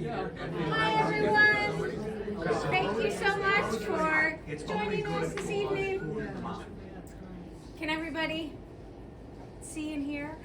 Hi everyone. Thank you so much for joining us this evening. Can everybody see and hear?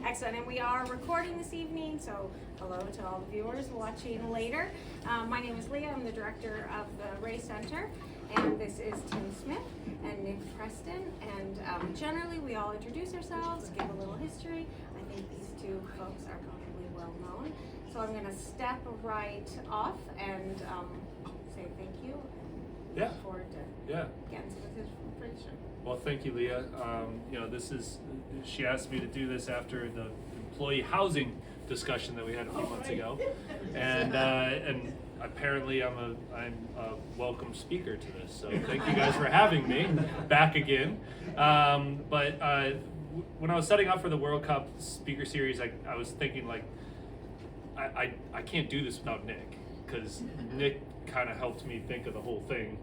Excellent. And we are recording this evening, so hello to all the viewers watching later. My name is Leah. I'm the director of the Ray Center, and this is Tim Smith and Nick Preston. And generally, we all introduce ourselves, give a little history. I think these two folks are probably well known. So I'm going to step right off and say thank you. And look forward to getting to this information. Well, thank you, Leah. She asked me to do this after the employee housing discussion that we had a few months ago, and apparently I'm a welcome speaker to this. So thank you guys for having me back again. But when I was setting up for the World Cup speaker series, I was thinking like, I can't do this without Nick, because Nick kind of helped me think of the whole thing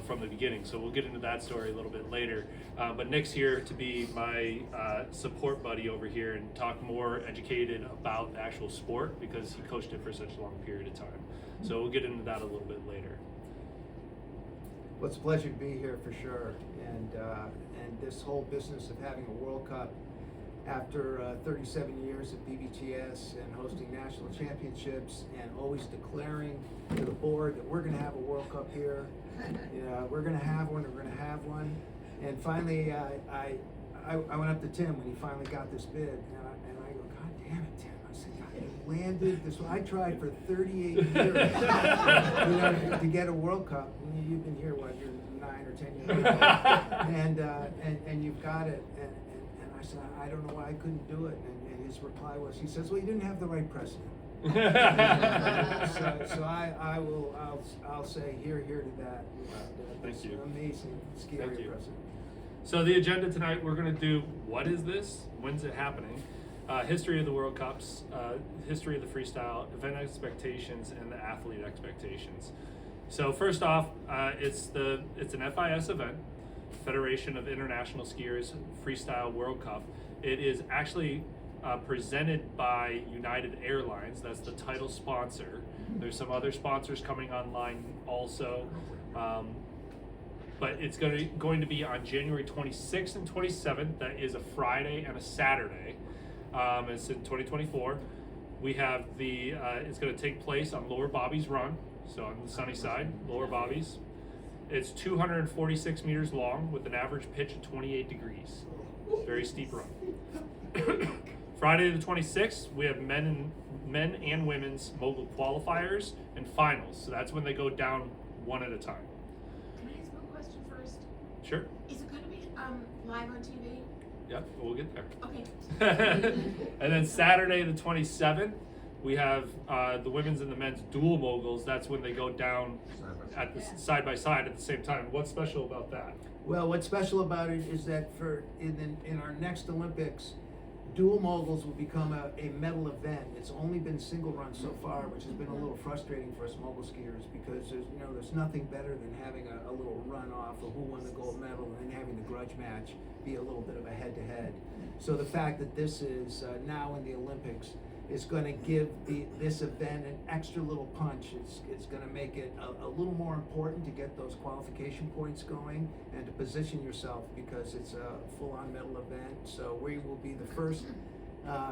from the beginning. So we'll get into that story a little bit later. But Nick's here to be my support buddy over here and talk more educated about the actual sport, because he coached it for such a long period of time. So we'll get into that a little bit later. Well, it's a pleasure to be here for sure. And this whole business of having a World Cup after 37 years of BBTS and hosting national championships and always declaring to the board that we're going to have a World Cup here. We're going to have one, we're going to have one. And finally, I went up to Tim when he finally got this bid, and I go, God damn it, Tim. I said, God, you landed this one. I tried for 38 years to get a World Cup. You've been here, what, you're 9 or 10 years, and you've got it. And I said, I don't know why I couldn't do it. And his reply was, he says, well, you didn't have the right precedent. so I'll say here to that. Thank you. Amazing ski area precedent. So the agenda tonight, we're going to do what is this, when's it happening, history of the World Cups, history of the freestyle, event expectations, and the athlete expectations. So first off, it's an FIS event, Federation of International Skiers Freestyle World Cup. It is actually presented by United Airlines. That's the title sponsor. There's some other sponsors coming online also. But it's going to be on January 26th and 27th. That is a Friday and a Saturday. It's in 2024. We have it's going to take place on Lower Bobby's Run, so on the sunny side, Lower Bobby's. It's 246 meters long with an average pitch of 28 degrees. Very steep run. Friday the 26th, we have men and women's mogul qualifiers and finals. So that's when they go down one at a time. Can I ask one question first? Sure. Is it going to be live on TV? Yep, we'll get there. Okay. And then Saturday the 27th, we have the women's and the men's dual moguls. That's when they go down at the side by side at the same time. What's special about that? Well, what's special about it is that in our next Olympics, dual moguls will become a medal event. It's only been single run so far, which has been a little frustrating for us mogul skiers, because there's nothing better than having a little runoff of who won the gold medal and then having the grudge match be a little bit of a head-to-head. So the fact that this is now in the Olympics is going to give this event an extra little punch. It's going to make it a little more important to get those qualification points going and to position yourself, because it's a full-on medal event. So we will be the first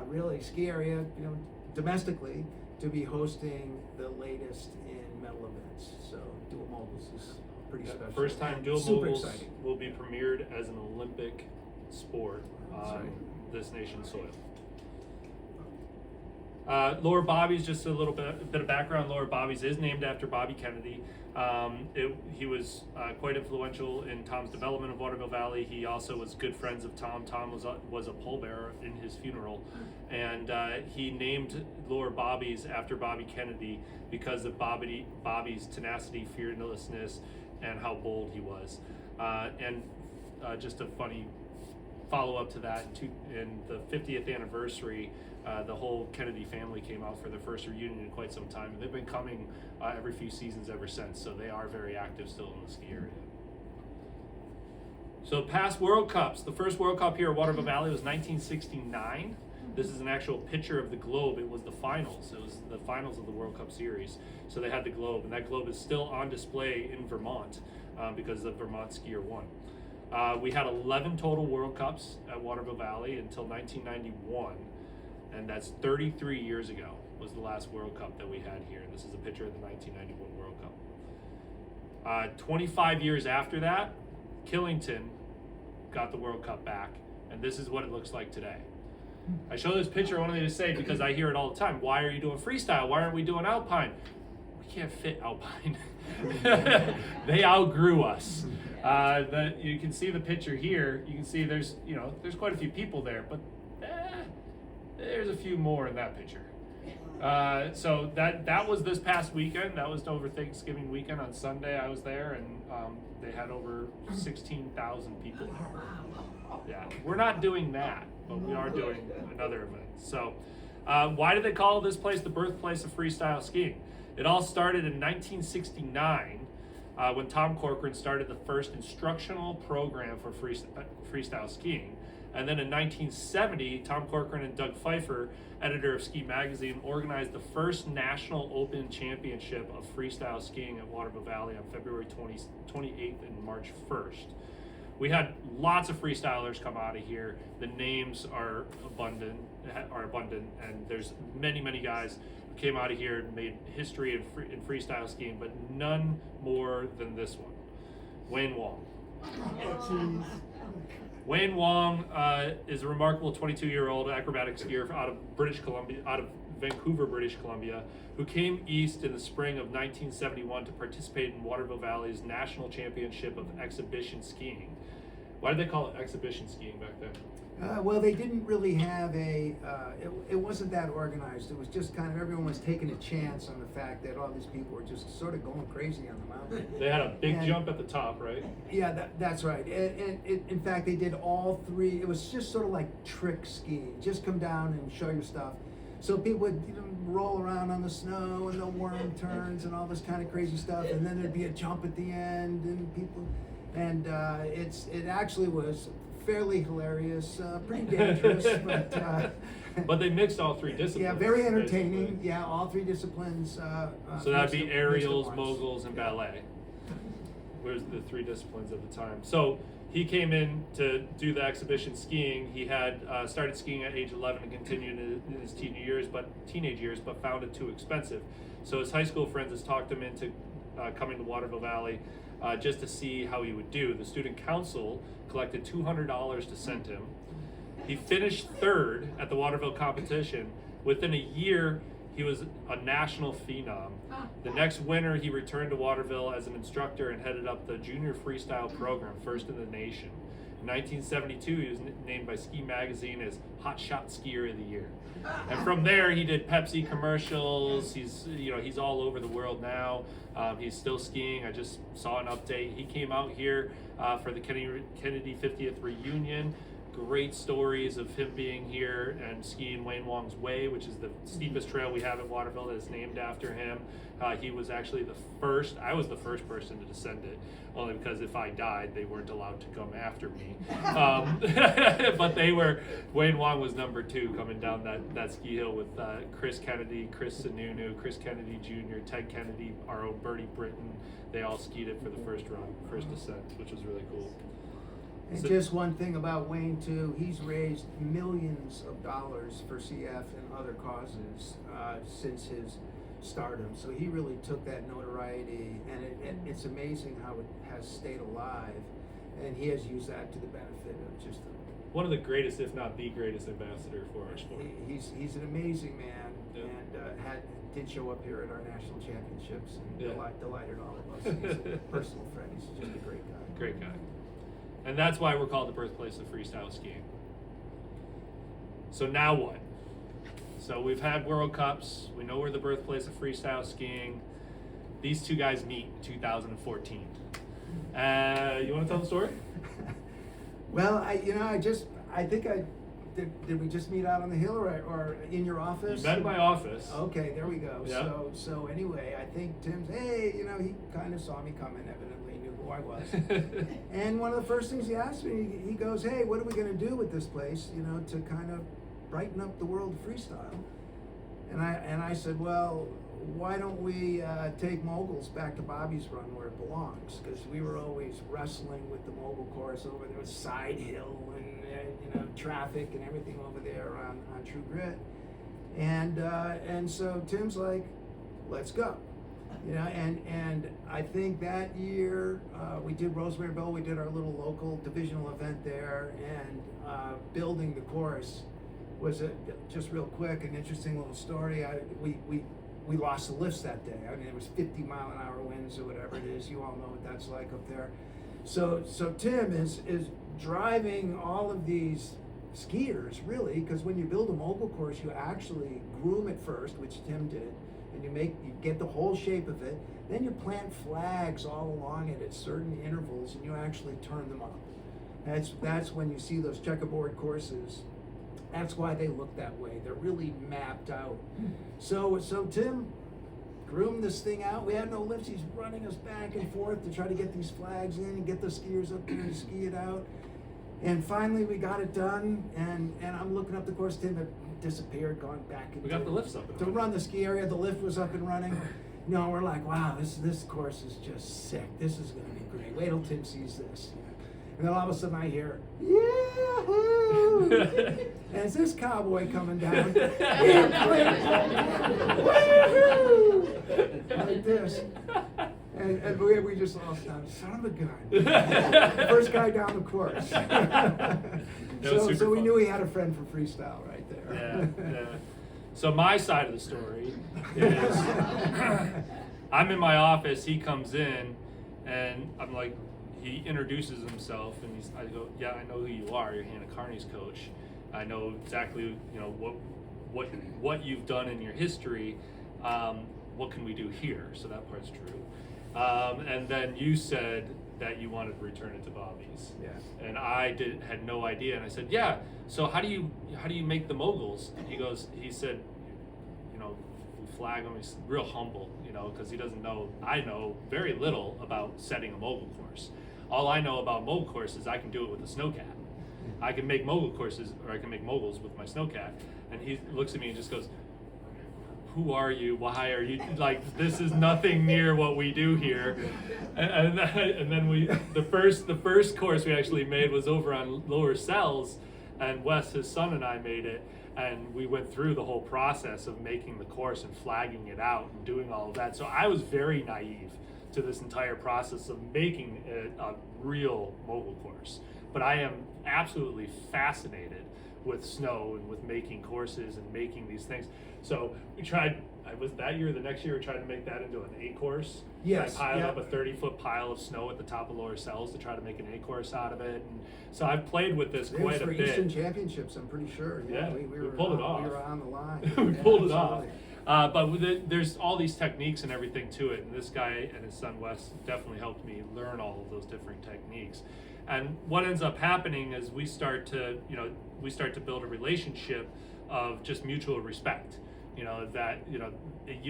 really ski area, domestically, to be hosting the latest in medal events. So dual moguls is pretty special. First time dual Super moguls exciting. will be premiered as an Olympic sport on this nation's soil. Lower Bobby's, just a little bit of background. Lower Bobby's is named after Bobby Kennedy. He was quite influential in Tom's development of Waterville Valley. He also was good friends of Tom. Tom was a pallbearer in his funeral, and he named Lower Bobby's after Bobby Kennedy because of Bobby's tenacity, fearlessness, and how bold he was. Just a funny follow-up to that, in the 50th anniversary, the whole Kennedy family came out for their first reunion in quite some time. They've been coming every few seasons ever since, so they are very active still in the ski area. So past World Cups, the first World Cup here at Waterville Valley was 1969. This is an actual picture of the globe. It was the finals. It was the finals of the World Cup Series. So they had the globe, and that globe is still on display in Vermont because the Vermont skier won. We had 11 total World Cups at Waterville Valley until 1991, and that's 33 years ago was the last World Cup that we had here. And this is a picture of the 1991 World Cup. 25 years after that, Killington got the World Cup back, and this is what it looks like today. I show this picture only to say, because I hear it all the time, why are you doing freestyle? Why aren't we doing alpine? We can't fit alpine. They outgrew us. You can see the picture here. You can see there's quite a few people there, but there's a few more in that picture. So that was this past weekend. That was over Thanksgiving weekend on Sunday. I was there, and they had over 16,000 people. Yeah, we're not doing that, but we are doing another event. So why did they call this place the birthplace of freestyle skiing? It all started in 1969 when Tom Corcoran started the first instructional program for freestyle skiing. And then in 1970, Tom Corcoran and Doug Pfeiffer, editor of Ski Magazine, organized the first National Open Championship of freestyle skiing at Waterville Valley on February 28th and March 1st. We had lots of freestylers come out of here. The names are abundant, and there's many guys who came out of here and made history in freestyle skiing, but none more than this one, Wayne Wong. Wayne Wong is a remarkable 22-year-old acrobatic skier out of Vancouver, British Columbia, who came east in the spring of 1971 to participate in Waterville Valley's National Championship of Exhibition Skiing. Why did they call it exhibition skiing back then? Well, they didn't really have it wasn't that organized. It was just kind of everyone was taking a chance on the fact that all these people were just sort of going crazy on the mountain. They had a big jump at the top, right? Yeah, that's right. And in fact, they did all three. It was just sort of like trick skiing. Just come down and show your stuff. So people would roll around on the snow and the worm turns and all this kind of crazy stuff, and then there'd be a jump at the end, and people, and it actually was fairly hilarious, pretty dangerous, but they mixed all three disciplines. Yeah, very entertaining. Basically. Yeah, all three disciplines. So that'd be aerials, moguls, and ballet. Where's the three disciplines at the time? So he came in to do the exhibition skiing. He had started skiing at age 11 and continued in his teenage years, but found it too expensive. So his high school friends has talked him into coming to Waterville Valley just to see how he would do. The student council collected $200 to send him. He finished third at the Waterville competition. Within a year, he was a national phenom. The next winter, he returned to Waterville as an instructor and headed up the junior freestyle program, first in the nation. In 1972, he was named by Ski Magazine as Hot Shot Skier of the Year. And from there, he did Pepsi commercials. He's all over the world now. He's still skiing. I just saw an update. He came out here for the Kennedy 50th reunion. Great stories of him being here and skiing Wayne Wong's Way, which is the steepest trail we have at Waterville that is named after him. He was actually I was the first person to descend it, only because if I died, they weren't allowed to come after me. But Wayne Wong was number 2 coming down that ski hill with Chris Kennedy, Chris Sununu, Chris Kennedy Jr., Ted Kennedy, our own Bertie Britton. They all skied it for the first descent, which was really cool. And just one thing about Wayne too, he's raised millions of dollars for CF and other causes since his stardom. So he really took that notoriety, and it's amazing how it has stayed alive, and he has used that to the benefit of just one of the greatest, if not the greatest, ambassador for our sport. He's an amazing man, yeah. And did show up here at our national championships and yeah. delighted all of us. He's a personal friend. He's just a great guy. Great guy. And that's why we're called the birthplace of freestyle skiing. So now what? So we've had World Cups. We know we're the birthplace of freestyle skiing. These two guys meet in 2014. You want to tell the story? Well, did we just meet out on the hill or in your office? You met in my office. Okay, there we go. Yeah. So anyway, I think Tim's, he kind of saw me coming, evidently knew who I was. And one of the first things he asked me, he goes, hey, what are we going to do with this place, to kind of brighten up the world of freestyle. And I said, well, why don't we take moguls back to Bobby's Run where it belongs? Because we were always wrestling with the mogul course over there with side hill and traffic and everything over there on True Grit. And so Tim's like, let's go. And I think that year we did Rosemary Bowl. We did our little local divisional event there, and building the course was just real quick, an interesting little story. We lost the lifts that day. I mean, it was 50-mile-an-hour winds or whatever it is. You all know what that's like up there. So Tim is driving all of these skiers, really, because when you build a mogul course, you actually groom it first, which Tim did, and you get the whole shape of it. Then you plant flags all along it at certain intervals, and you actually turn them up. That's when you see those checkerboard courses. That's why they look that way. They're really mapped out. So Tim groomed this thing out. We had no lifts. He's running us back and forth to try to get these flags in and get the skiers up there to ski it out. And finally we got it done, and I'm looking up the course. Tim had disappeared, gone back We got the lifts up. to run the ski area. The lift was up and running. We're like, wow, this course is just sick. This is going to be great. Wait till Tim sees this. And then all of a sudden I hear, yahoo! And it's this cowboy coming down. Woo-hoo! Like this. And we just all stopped. Son of a gun. First guy down the course. So we knew he had a friend for freestyle right there. Yeah. So my side of the story is I'm in my office, he comes in, and I'm like, he introduces himself, and I go, yeah, I know who you are. You're Hannah Carney's coach. I know exactly, what you've done in your history. What can we do here? So that part's true. And then you said that you wanted to return it to Bobby's. Yeah. And I had no idea. And I said, yeah. So how do you make the moguls? And he said, we flag him. He's real humble, because he doesn't know. I know very little about setting a mogul course. All I know about mogul courses is I can do it with a snowcat. I can make mogul courses, or I can make moguls with my snowcat. And he looks at me and just goes, who are you? Why are you like, this is nothing near what we do here. And then the first course we actually made was over on Lower Cells, and Wes, his son, and I made it, and we went through the whole process of making the course and flagging it out and doing all of that. So I was very naive to this entire process of making it a real mogul course. But I am absolutely fascinated with snow and with making courses and making these things. So we tried, that year, the next year, we tried to make that into an A course. Yes. I piled up a 30-foot pile of snow at the top of Lower Cells to try to make an A course out of it. And so I've played with this quite a bit. Eastern Championships, I'm pretty sure. Yeah, we pulled it off. We were on the line. We Yeah, pulled it off. absolutely. But there's all these techniques and everything to it, and this guy and his son Wes definitely helped me learn all of those different techniques. And what ends up happening is we start to build a relationship of just mutual respect. You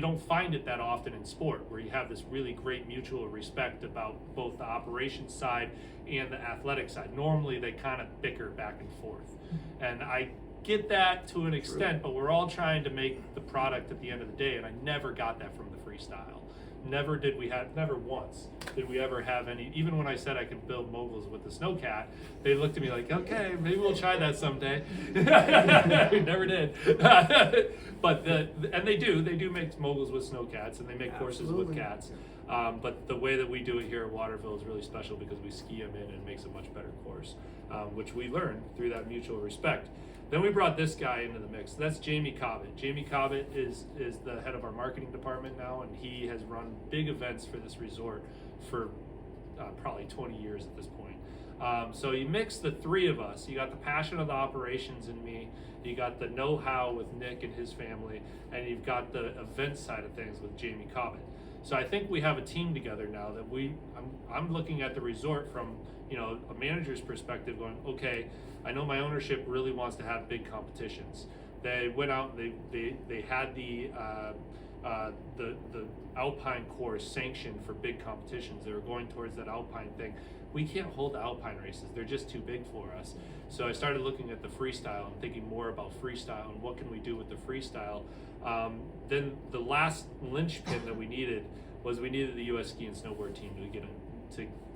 don't find it that often in sport, where you have this really great mutual respect about both the operations side and the athletic side. Normally they kind of bicker back and forth, and I get that to an extent, but we're all trying to make the product at the end of the day, and I never got that from the freestyle. Never once did we ever have any, even when I said I could build moguls with the snowcat, they looked at me like, okay, maybe we'll try that someday. We never did. But they do make moguls with snowcats, and they make courses with cats. But the way that we do it here at Waterville is really special because we ski them in, and it makes a much better course, which we learned through that mutual respect. Then we brought this guy into the mix. That's Jamie Cobbett. Jamie Cobbett is the head of our marketing department now, and he has run big events for this resort for probably 20 years at this point. So you mix the three of us. You got the passion of the operations in me, you got the know-how with Nick and his family, and you've got the event side of things with Jamie Cobbett. So I think we have a team together now that I'm looking at the resort from a manager's perspective, going, okay, I know my ownership really wants to have big competitions. They went out, they had the the Alpine course sanctioned for big competitions. They were going towards that Alpine thing. We can't hold the Alpine races. They're just too big for us. So I started looking at the freestyle and thinking more about freestyle and what can we do with the freestyle. Then the last linchpin that we needed was we needed the U.S. ski and snowboard team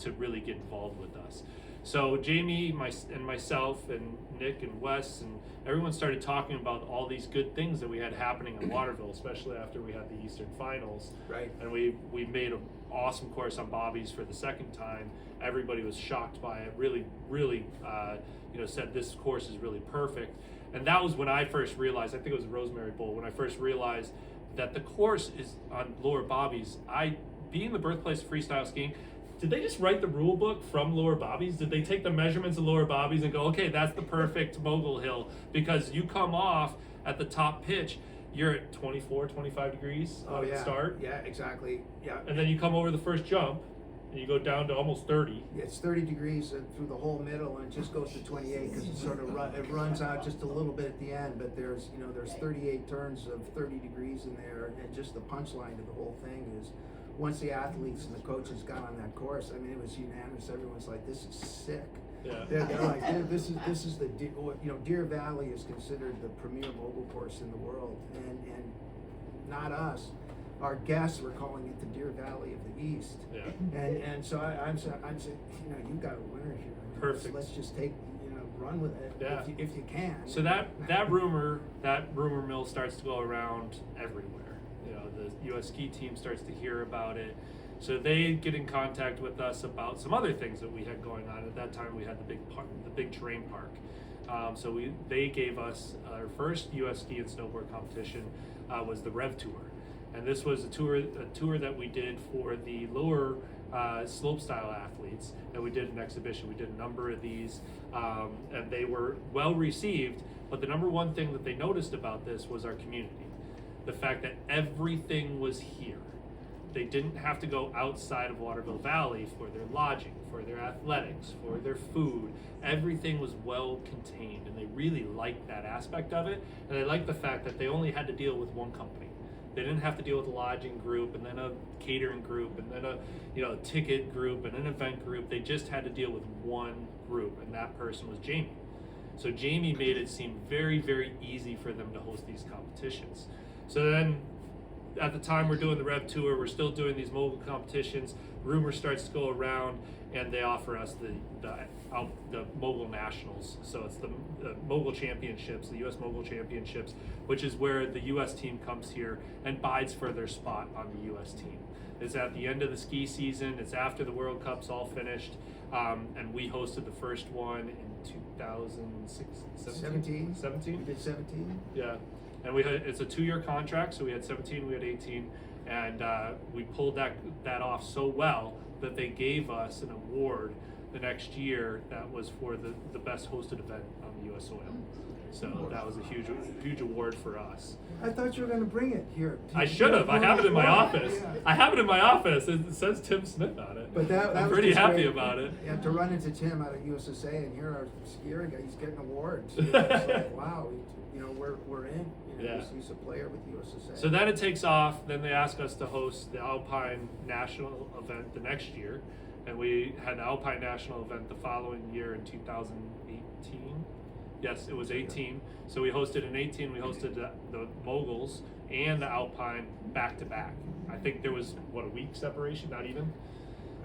to really get involved with us. So Jamie, myself, and Nick and Wes and everyone started talking about all these good things that we had happening in Waterville, especially after we had the Eastern Finals. Right. And we made an awesome course on bobbies for the second time. Everybody was shocked by it. Really, said this course is really perfect. And that was when I first realized. I think it was Rosemary Bowl when I first realized that the course is on lower bobbies. Being the birthplace of freestyle skiing. Did they just write the rule book from lower bobbies? Did they take the measurements of lower bobbies and go, okay, that's the perfect mogul hill? Because you come off at the top pitch, you're at 24, 25 degrees on the start. Yeah, exactly. Yeah. And then you come over the first jump and you go down to almost 30. It's 30 degrees through the whole middle, and it just goes to 28 because it runs out just a little bit at the end. But there's 38 turns of 30 degrees in there, and just the punchline to the whole thing is, once the athletes and the coaches got on that course, I mean, it was unanimous. Everyone's like, "This is sick." Yeah. They're like, "This is the Deer Valley is considered the premier mogul course in the world, and not us. Our guests were calling it the Deer Valley of the East." Yeah. And so I'm saying, you've got a winner here. I mean, Perfect. Let's just run with it. Yeah. If you can. So that rumor mill starts to go around everywhere. The U.S. ski team starts to hear about it. So they get in contact with us about some other things that we had going on. At that time, we had the big terrain park. So they gave us our first U.S. ski and snowboard competition was the Rev Tour, and this was a tour that we did for the lower slopestyle athletes, and we did an exhibition. We did a number of these, and they were well received. But the number one thing that they noticed about this was our community. The fact that everything was here. They didn't have to go outside of Waterville Valley for their lodging, for their athletics, for their food. Everything was well contained, and they really liked that aspect of it. And they liked the fact that they only had to deal with one company. They didn't have to deal with a lodging group and then a catering group and then a ticket group and an event group. They just had to deal with one group, and that person was Jamie. So Jamie made it seem very, very easy for them to host these competitions. So then, at the time we're doing the Rev Tour, we're still doing these mogul competitions. Rumor starts to go around, and they offer us the mogul nationals. So it's the mogul championships, the U.S. mogul championships, which is where the U.S. team comes here and bides for their spot on the U.S. team. It's at the end of the ski season. It's after the World Cup's all finished, and we hosted the first one in 2017. 17? We did 17. Yeah. And it's a 2-year contract, so we had 17, we had 18, and we pulled that off so well that they gave us an award the next year that was for the best hosted event on the U.S. soil. So that was a huge award for us. I thought you were going to bring it here. I should have. I have it in my office. Yeah. I have it in my office. It says Tim Smith on it. But that I'm was pretty just happy great. about it. Yeah, to run into Tim out of USSA and hear our skier guy, he's getting awards. It's like, wow, we're in. Yeah. He's a player with USSA. So then it takes off. Then they ask us to host the Alpine National event the next year, and we had the Alpine National event the following year in 2018. Yes, it was 18. So we hosted in 18. We hosted the moguls and the Alpine back to back. I think there was a week separation, not even.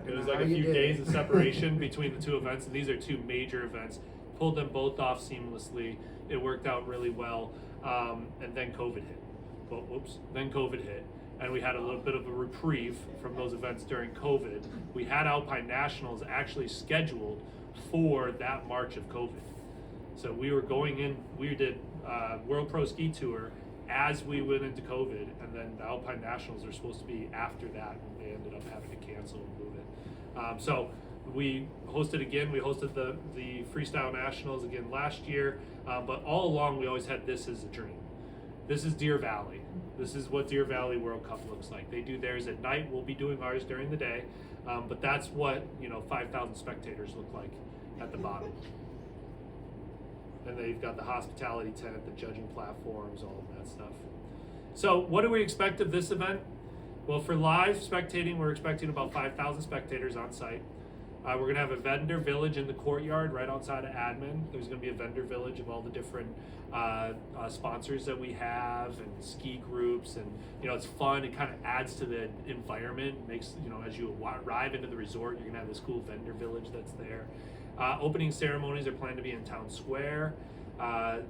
It was like a few days of separation between the two events, and these are two major events. Pulled them both off seamlessly. It worked out really well. And then COVID hit. Then COVID hit, and we had a little bit of a reprieve from those events during COVID. We had Alpine Nationals actually scheduled for that March of COVID. So we were going in, we did World Pro Ski Tour as we went into COVID, and then the Alpine Nationals are supposed to be after that, and they ended up having to cancel and move it. So we hosted again, we hosted the Freestyle Nationals again last year, but all along we always had this as a dream. This is Deer Valley. This is what Deer Valley World Cup looks like. They do theirs at night, we'll be doing ours during the day, but that's what 5,000 spectators look like at the bottom. And they've got the hospitality tent, the judging platforms, all of that stuff. So what do we expect of this event? Well, for live spectating, we're expecting about 5,000 spectators on site. We're going to have a vendor village in the courtyard right outside of admin. There's going to be a vendor village of all the different sponsors that we have and ski groups, and it's fun. It kind of adds to the environment. Makes as you arrive into the resort, you're going to have this cool vendor village that's there. Opening ceremonies are planned to be in Town Square.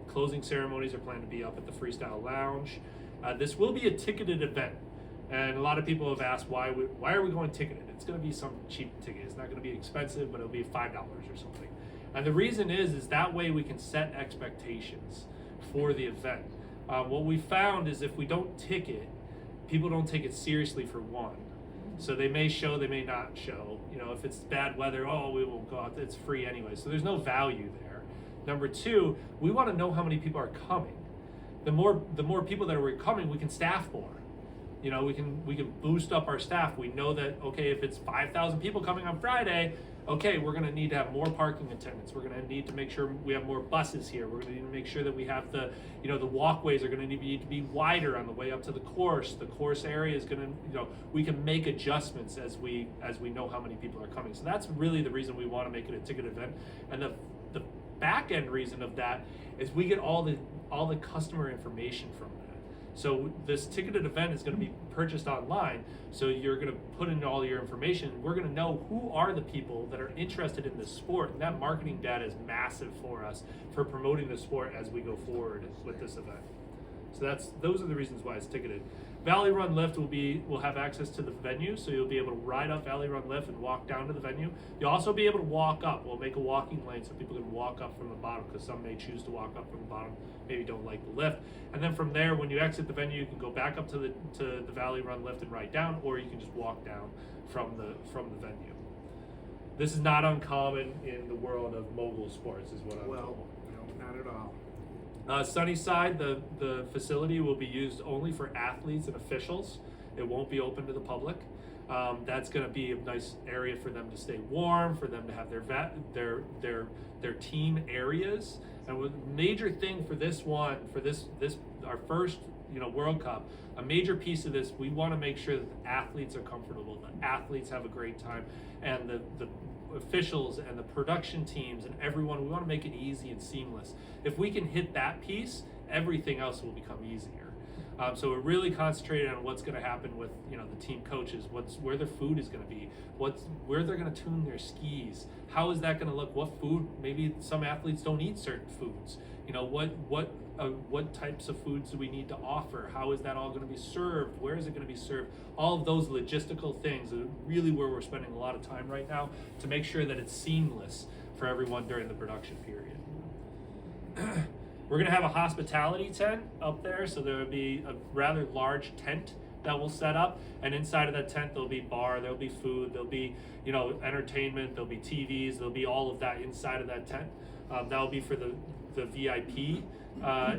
Closing ceremonies are planned to be up at the Freestyle Lounge. This will be a ticketed event. And a lot of people have asked why are we going ticketed? It's going to be some cheap ticket. It's not going to be expensive, but it'll be $5 or something. And the reason is that way we can set expectations for the event. What we found is if we don't ticket, people don't take it seriously for one. So they may show, they may not show. If it's bad weather, we won't go out. It's free anyway. So there's no value there. Number two, we want to know how many people are coming. The more people that are coming, we can staff more. We can boost up our staff. We know that, okay, if it's 5,000 people coming on Friday, okay, we're going to need to have more parking attendants. We're going to need to make sure we have more buses here. We're going to need to make sure that we have the walkways are going to need to be wider on the way up to the course. The course area is going to, we can make adjustments as we know how many people are coming. So that's really the reason we want to make it a ticket event. And the back end reason of that is we get all the customer information from that. So this ticketed event is going to be purchased online. So you're going to put in all your information. We're going to know who are the people that are interested in this sport. And that marketing data is massive for us for promoting the sport as we go forward with this event. So those are the reasons why it's ticketed. Valley Run Lift will have access to the venue, so you'll be able to ride up Valley Run Lift and walk down to the venue. You'll also be able to walk up. We'll make a walking lane so people can walk up from the bottom, because some may choose to walk up from the bottom, maybe don't like the lift. And then from there, when you exit the venue, you can go back up to the Valley Run Lift and ride down, or you can just walk down from the venue. This is not uncommon in the world of mogul sports, is what I'm told. No, not at all. Sunnyside, the facility will be used only for athletes and officials. It won't be open to the public. That's going to be a nice area for them to stay warm, for them to have their team areas. And the major thing for this our first World Cup, a major piece of this, we want to make sure that the athletes are comfortable, the athletes have a great time, and the officials and the production teams and everyone, we want to make it easy and seamless. If we can hit that piece, everything else will become easier. So we're really concentrated on what's going to happen with the team coaches, where their food is going to be, where they're going to tune their skis, how is that going to look, what food, maybe some athletes don't eat certain foods, what types of foods do we need to offer, how is that all going to be served, where is it going to be served, all of those logistical things are really where we're spending a lot of time right now to make sure that it's seamless for everyone during the production period. We're going to have a hospitality tent up there, so there will be a rather large tent that we'll set up, and inside of that tent there'll be bar, there'll be food, there'll be entertainment, there'll be TVs, there'll be all of that inside of that tent. That'll be for the VIP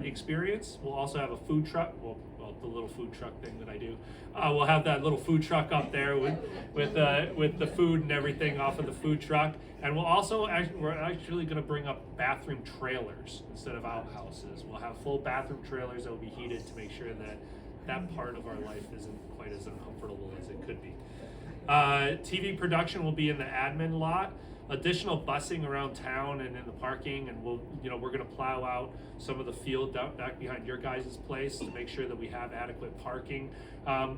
experience. We'll also have a food truck, well the little food truck thing that I do. We'll have that little food truck up there with the food and everything off of the food truck. And we'll also we're actually going to bring up bathroom trailers instead of outhouses. We'll have full bathroom trailers that will be heated to make sure that part of our life isn't quite as uncomfortable as it could be. TV production will be in the admin lot. Additional busing around town and in the parking, and we're going to plow out some of the field back behind your guys' place to make sure that we have adequate parking.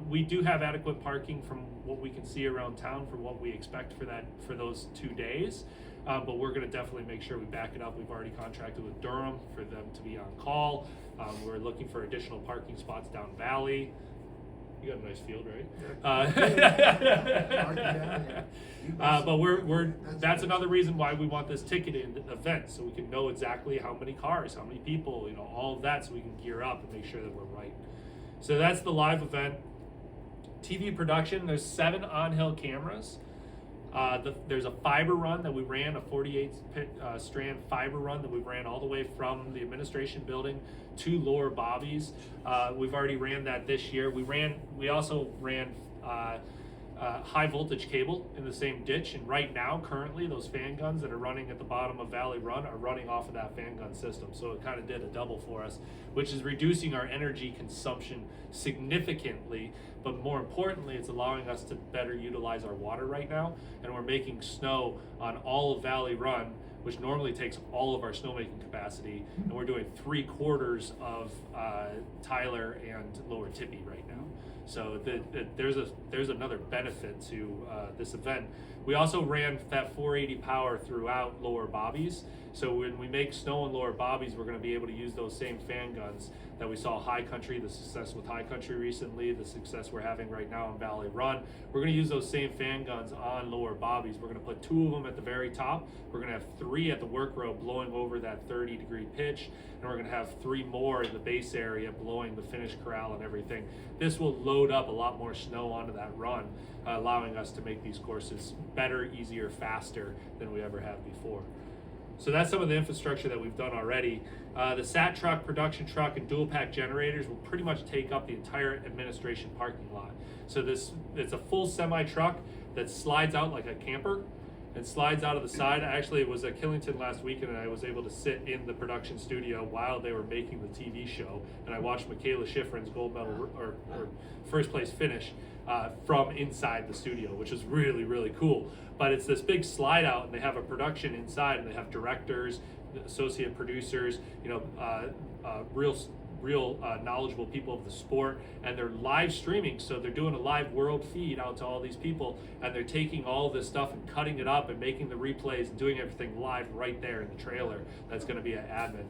We do have adequate parking from what we can see around town for what we expect for those 2 days, but we're going to definitely make sure we back it up. We've already contracted with Durham for them to be on call. We're looking for additional parking spots down Valley. You got a nice field, right? But that's another reason why we want this ticketed event, so we can know exactly how many cars, how many people, all of that, so we can gear up and make sure that we're right. So that's the live event. TV production, there's 7 on-hill cameras. There's a fiber run that we ran, a 48 strand fiber run that we ran all the way from the administration building to Lower Bobby's. We've already ran that this year. We also ran high voltage cable in the same ditch, and right now, currently, those fan guns that are running at the bottom of Valley Run are running off of that fan gun system. So it kind of did a double for us, which is reducing our energy consumption significantly. But more importantly, it's allowing us to better utilize our water right now, and we're making snow on all of Valley Run, which normally takes all of our snowmaking capacity, and we're doing 3/4 of Tyler and Lower Tippy right now. So there's another benefit to this event. We also ran that 480 power throughout Lower Bobbies. So when we make snow in Lower Bobbies, we're going to be able to use those same fan guns that we saw High Country, the success with High Country recently, the success we're having right now in Valley Run. We're going to use those same fan guns on Lower Bobbies. We're going to put 2 of them at the very top. We're going to have 3 at the work row blowing over that 30-degree pitch, and we're going to have 3 more in the base area blowing the finish corral and everything. This will load up a lot more snow onto that run, allowing us to make these courses better, easier, faster than we ever have before. So that's some of the infrastructure that we've done already. The SAT truck, production truck, and dual pack generators will pretty much take up the entire administration parking lot. So it's a full semi truck that slides out like a camper and slides out of the side. I actually was at Killington last weekend, and I was able to sit in the production studio while they were making the TV show, and I watched Michaela Schifrin's gold medal or first place finish from inside the studio, which is really, really cool. But it's this big slide out, and they have a production inside, and they have directors, associate producers, real knowledgeable people of the sport, and they're live streaming. So they're doing a live world feed out to all these people, and they're taking all of this stuff and cutting it up and making the replays and doing everything live right there in the trailer. That's going to be at admin.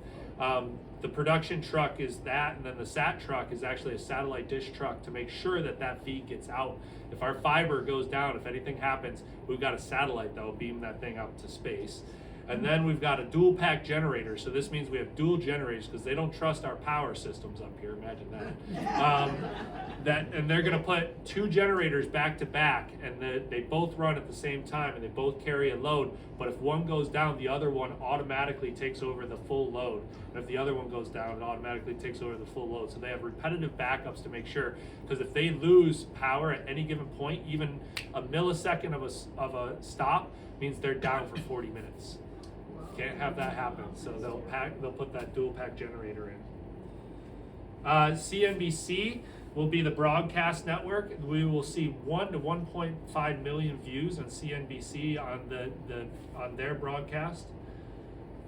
The production truck is that, and then the SAT truck is actually a satellite dish truck to make sure that that feed gets out. If our fiber goes down, if anything happens, we've got a satellite that will beam that thing out to space. And then we've got a dual pack generator. So this means we have dual generators because they don't trust our power systems up here. Imagine that. And they're going to put 2 generators back to back, and they both run at the same time, and they both carry a load. But if one goes down, the other one automatically takes over the full load. And if the other one goes down, it automatically takes over the full load. So they have repetitive backups to make sure, because if they lose power at any given point, even a millisecond of a stop means they're down for 40 minutes. Can't have that happen, so they'll put that dual pack generator in. CNBC will be the broadcast network. We will see 1 to 1.5 million views on CNBC on their broadcast.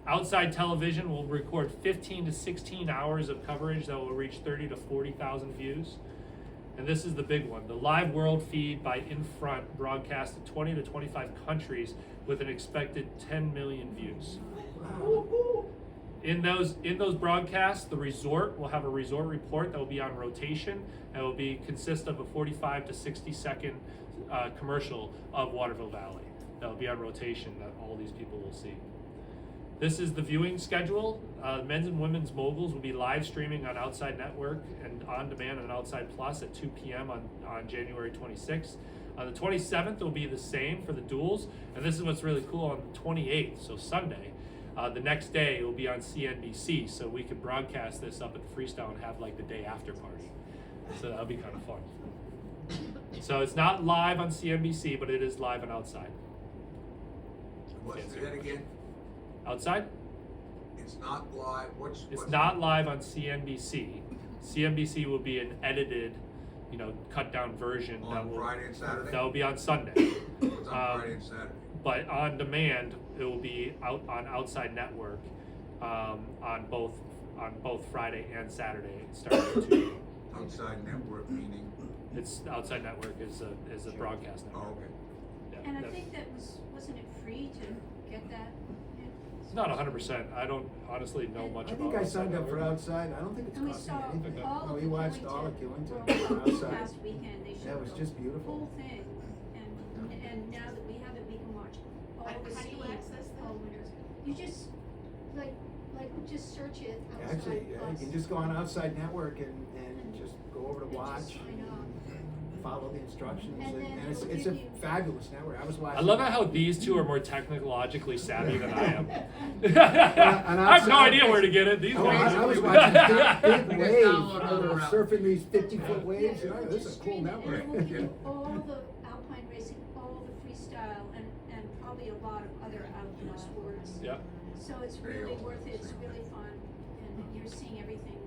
Outside television will record 15 to 16 hours of coverage that will reach 30 to 40,000 views. And this is the big one. The live world feed by Infront broadcast to 20 to 25 countries with an expected 10 million views. In those broadcasts, the resort will have a resort report that will be on rotation, and will consist of a 45 to 60 second commercial of Waterville Valley. That will be on rotation that all these people will see. This is the viewing schedule. Men's and women's moguls will be live streaming on Outside Network and on demand on Outside Plus at 2 p.m. on January 26th. On the 27th, it will be the same for the duels. And this is what's really cool. On the 28th, so Sunday, the next day, it will be on CNBC. So we can broadcast this up at the Freestyle and have like the day after party. So that'll be kind of fun. So it's not live on CNBC, but it is live on Outside. What's that again? Outside? It's not live. It's not live on CNBC. CNBC will be an edited, cut down version on Friday and Saturday. That will be on Sunday. It's on Friday and Saturday. But on demand, it will be out on Outside Network on both Friday and Saturday, starting at 2. Outside Network meaning? It's Outside Network is a broadcast network. Oh, okay. Yeah, And I think wasn't it free to get that? It's not 100%. I don't honestly know much I about think I signed up for Network. Outside. I don't think it's And we costing saw anything. all No, of we the watched all of Killington Killington World Cup outside. last weekend. They showed That was the just beautiful. whole thing, and now that we have it, we can watch all How the do you skiing, access that? all winners. You just just search it outside. Actually, yeah, you Plus. can just go on Outside Network and just go over to And watch. just, I know. follow the instructions, And then and it's it'll a give you- fabulous network. I was watching. I love how these two are more technologically savvy than I am. and I have no idea where to get it. These Oh, guys. I was watching big We can waves, download another app. surfing these 50-foot waves. Yeah, This is a just cool stream it, and network. it will give you all the alpine racing, all the freestyle, and probably a lot of other outdoor sports. Yeah. So it's really worth it, it's really fun, and you're seeing everything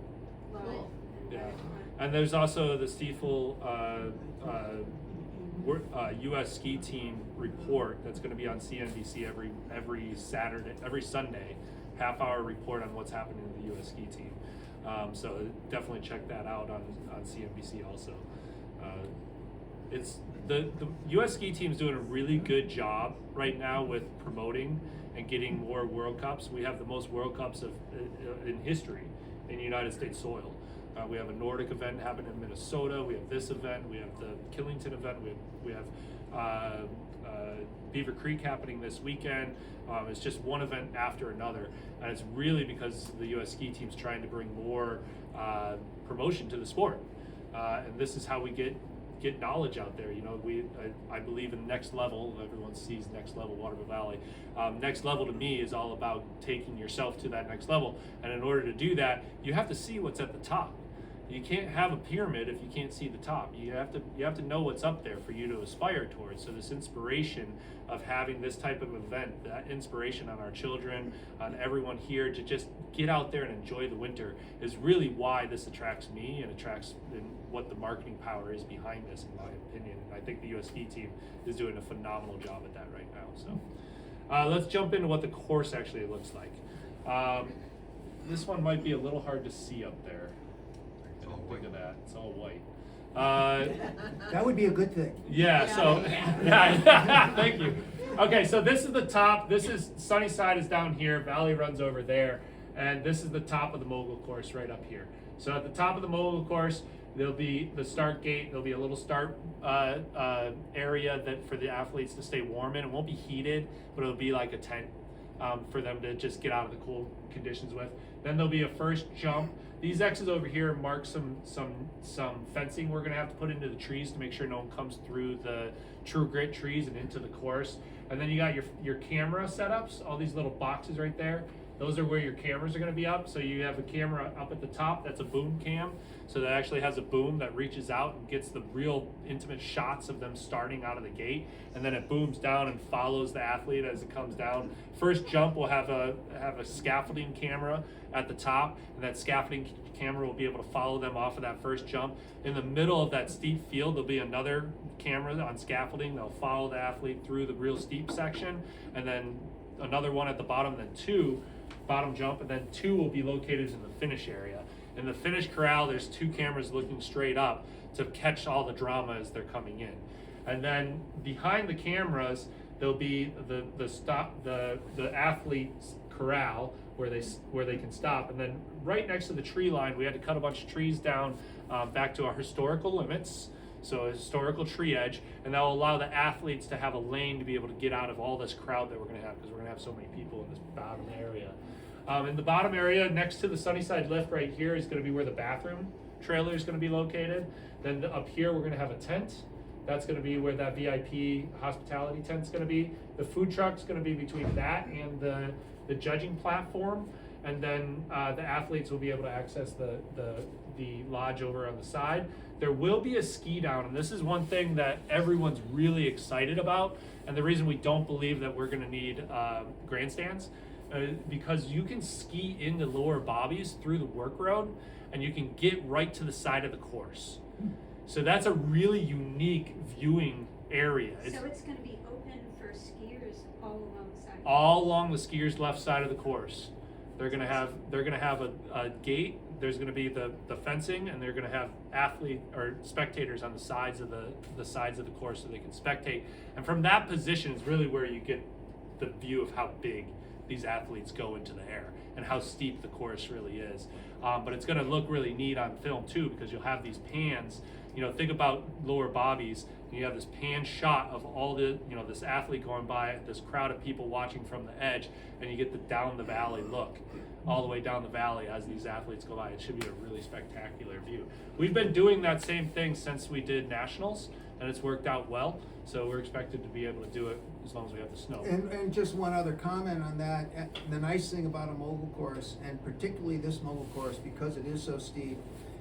live and Yeah. right up front. And there's also the Stiefel U.S. ski team report that's going to be on CNBC every Saturday, every Sunday, half-hour report on what's happening in the U.S. ski team. So definitely check that out on CNBC also. It's the U.S. ski team's doing a really good job right now with promoting and getting more World Cups. We have the most World Cups in history in United States soil. We have a Nordic event happening in Minnesota. We have this event. We have the Killington event. We have Beaver Creek happening this weekend. It's just one event after another, and it's really because the U.S. ski team's trying to bring more promotion to the sport, and this is how we get knowledge out there. You know, I believe in next level. Everyone sees next level, Waterville Valley. Next level to me is all about taking yourself to that next level, and in order to do that, you have to see what's at the top. You can't have a pyramid if you can't see the top. You have to know what's up there for you to aspire towards. So this inspiration of having this type of event, that inspiration on our children, on everyone here to just get out there and enjoy the winter is really why this attracts me and attracts what the marketing power is behind this, in my opinion. And I think the U.S. ski team is doing a phenomenal job at that right now. So let's jump into what the course actually looks like. This one might be a little hard to see up there. Look at that, it's all white. That would be a good thing. Yeah, so, yeah, thank you. Okay, so this is the top, this is, Sunnyside is down here, Valley runs over there, and this is the top of the mogul course right up here. So at the top of the mogul course, there'll be the start gate, there'll be a little start area that for the athletes to stay warm in. It won't be heated, but it'll be like a tent for them to just get out of the cold conditions with. Then there'll be a first jump. These X's over here mark some fencing we're gonna have to put into the trees to make sure no one comes through the True Grit trees and into the course. And then you got your camera setups, all these little boxes right there. Those are where your cameras are gonna be up. So you have a camera up at the top, that's a boom cam. So that actually has a boom that reaches out and gets the real intimate shots of them starting out of the gate. And then it booms down and follows the athlete as it comes down. First jump will have a scaffolding camera at the top, and that scaffolding camera will be able to follow them off of that first jump. In the middle of that steep field, there'll be another camera on scaffolding that'll follow the athlete through the real steep section, and then another one at the bottom, and then two bottom jump, and then two will be located in the finish area. In the finish corral, there's two cameras looking straight up to catch all the drama as they're coming in. And then behind the cameras, there'll be the athlete's corral where they can stop. And then right next to the tree line, we had to cut a bunch of trees down back to our historical limits. So a historical tree edge, and that will allow the athletes to have a lane to be able to get out of all this crowd that we're gonna have, because we're gonna have so many people in this bottom area. In the bottom area, next to the Sunnyside lift right here is gonna be where the bathroom trailer is gonna be located. Then up here, we're gonna have a tent. That's gonna be where that VIP hospitality tent's gonna be. The food truck's gonna be between that and the judging platform. And then the athletes will be able to access the lodge over on the side. There will be a ski down, and this is one thing that everyone's really excited about, and the reason we don't believe that we're gonna need grandstands, because you can ski into lower bobbies through the work road, and you can get right to the side of the course. So that's a really unique viewing area. So it's gonna be open for skiers all along the side? All along the skiers' left side of the course. They're gonna have a gate. There's gonna be the fencing, and they're gonna have athlete or spectators on the sides of the course so they can spectate. And from that position is really where you get the view of how big these athletes go into the air and how steep the course really is. But it's gonna look really neat on film too, because you'll have these pans you know, think about lower bobbies, and you have this pan shot of all the, you know, this athlete going by, this crowd of people watching from the edge, and you get the down the valley look, all the way down the valley as these athletes go by. It should be a really spectacular view. We've been doing that same thing since we did nationals, and it's worked out well. So we're expected to be able to do it as long as we have the snow. And just one other comment on that, the nice thing about a mogul course, and particularly this mogul course, because it is so steep,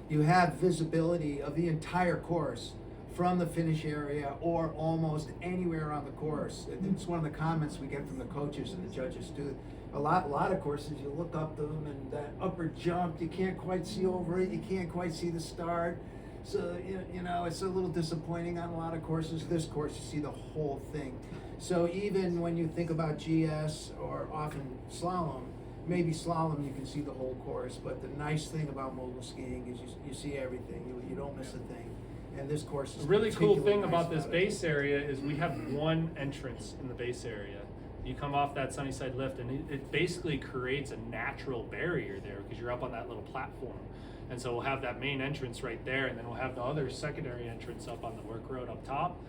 you have visibility of the entire course from the finish area or almost anywhere on the course. It's one of the comments we get from the coaches and the judges too. A lot of courses, you look up them and that upper jump, you can't quite see over it, you can't quite see the start. So, you know, it's a little disappointing on a lot of courses. This course, you see the whole thing. So even when you think about GS or often slalom, maybe slalom you can see the whole course, but the nice thing about mogul skiing is you see everything. You don't miss a thing. And this course is The really cool particularly thing nice about this it. base area is we have one entrance in the base area. You come off that Sunnyside lift, and it basically creates a natural barrier there because you're up on that little platform. And so we'll have that main entrance right there, and then we'll have the other secondary entrance up on the work road up top.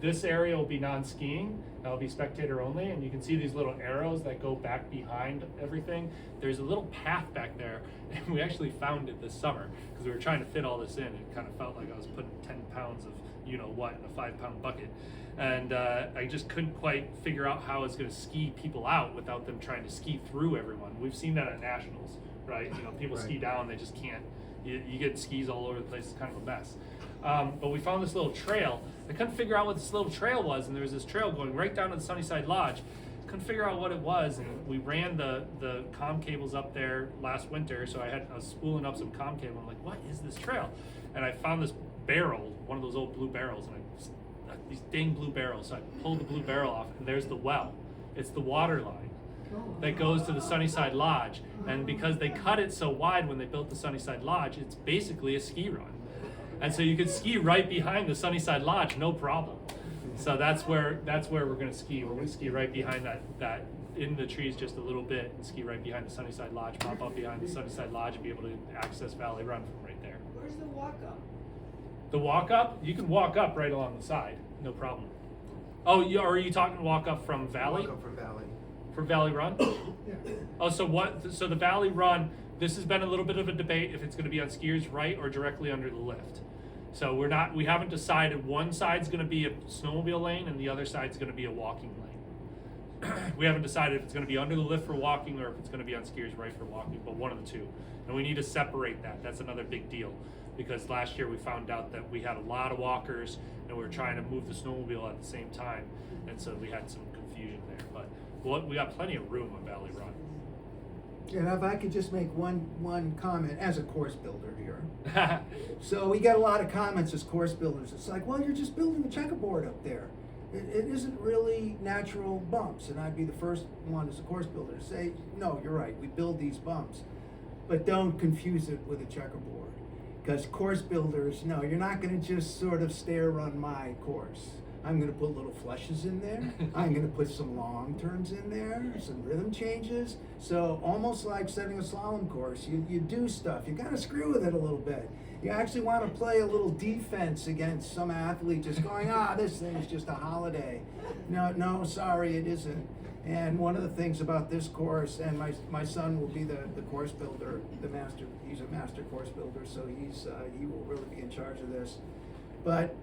This area will be non-skiing. That'll be spectator only, and you can see these little arrows that go back behind everything. There's a little path back there, and we actually found it this summer because we were trying to fit all this in. It kind of felt like I was putting 10 pounds of you-know-what in a 5-pound bucket. And I just couldn't quite figure out how I was going to ski people out without them trying to ski through everyone. We've seen that at nationals, right? You know, people Right. ski down, they just can't. You get skis all over the place. It's kind of a mess. But we found this little trail. I couldn't figure out what this little trail was, and there was this trail going right down to the Sunnyside Lodge. Couldn't figure out what it was, and we ran the comm cables up there last winter, so I was spooling up some comm cable. I'm like, what is this trail? And I found this barrel, one of those old blue barrels, and these dang blue barrels. So I pulled the blue barrel off, and there's the well. It's the water line that goes to the Sunnyside Lodge. And because they cut it so wide when they built the Sunnyside Lodge, it's basically a ski run. And so you could ski right behind the Sunnyside Lodge, no problem. So that's where we're gonna ski. We're gonna ski right behind that in the trees just a little bit, and ski right behind the Sunnyside Lodge, pop up behind the Sunnyside Lodge, and be able to access Valley Run from right there. Where's the walk up? The walk up, you can walk up right along the side, no problem. Oh, are you talking walk up from Valley? Welcome from Valley. For Valley Run? Yeah. Oh, so the Valley Run, this has been a little bit of a debate if it's gonna be on skiers right or directly under the lift. So we haven't decided. One side's gonna be a snowmobile lane and the other side's gonna be a walking lane. We haven't decided if it's gonna be under the lift for walking or if it's gonna be on skiers right for walking, but one of the two. And we need to separate that. That's another big deal. Because last year we found out that we had a lot of walkers and we were trying to move the snowmobile at the same time. And so we had some confusion there, but we got plenty of room on Valley Run. And if I could just make one comment as a course builder here. So we get a lot of comments as course builders. It's like, well, you're just building a checkerboard up there. It isn't really natural bumps. And I'd be the first one as a course builder to say, no, you're right, we build these bumps. But don't confuse it with a checkerboard. Because course builders, no, you're not going to just sort of stair run my course. I'm going to put little flushes in there. I'm going to put some long turns in there, some rhythm changes. So almost like setting a slalom course, you do stuff. You got to screw with it a little bit. You actually want to play a little defense against some athlete just going, this thing is just a holiday. No, sorry, it isn't. And one of the things about this course, and my son will be the course builder, he's a master course builder, so he will really be in charge of this. But